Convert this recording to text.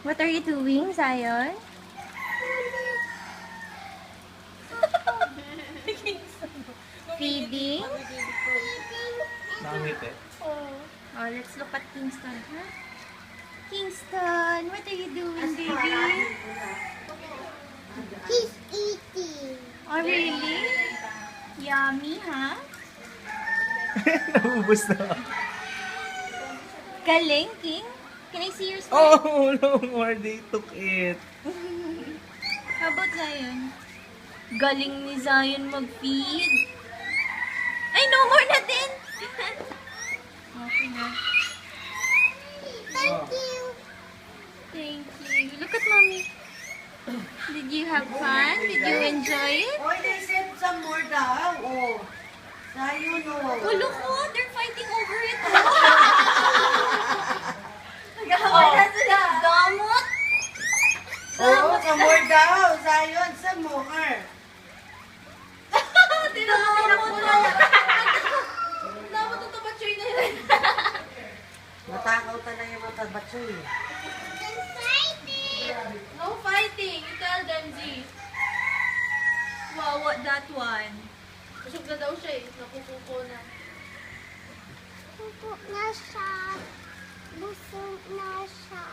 What are you doing, Zion? Feeding? Nakangiti. Oh, let's look at Kingston, huh? Kingston, what are you doing, baby? He's eating. Oh, really? Yummy, huh? Naubos na. Galing, King. Can I see your smile? Oh, no more. They took it. How about Zion? Galing ni Zion mag-feed. Ay, no more na din! Okay na. Thank you. Thank you. Look at mommy. Did you have fun? Did you enjoy it? Oh, they said some more daw. Oh. Sayo no. Oh, look oh, they're fighting over it. Nag-away na sila. Damot! Oh, some more daw. Sayon, some more. Damot ito ba choy na yun? Matakaw talaga yung mga batsoy. No fighting. You tell them, Z. Wow, what that one? Busog na daw siya eh. Nakukuko na. Busog na siya. Busog na siya.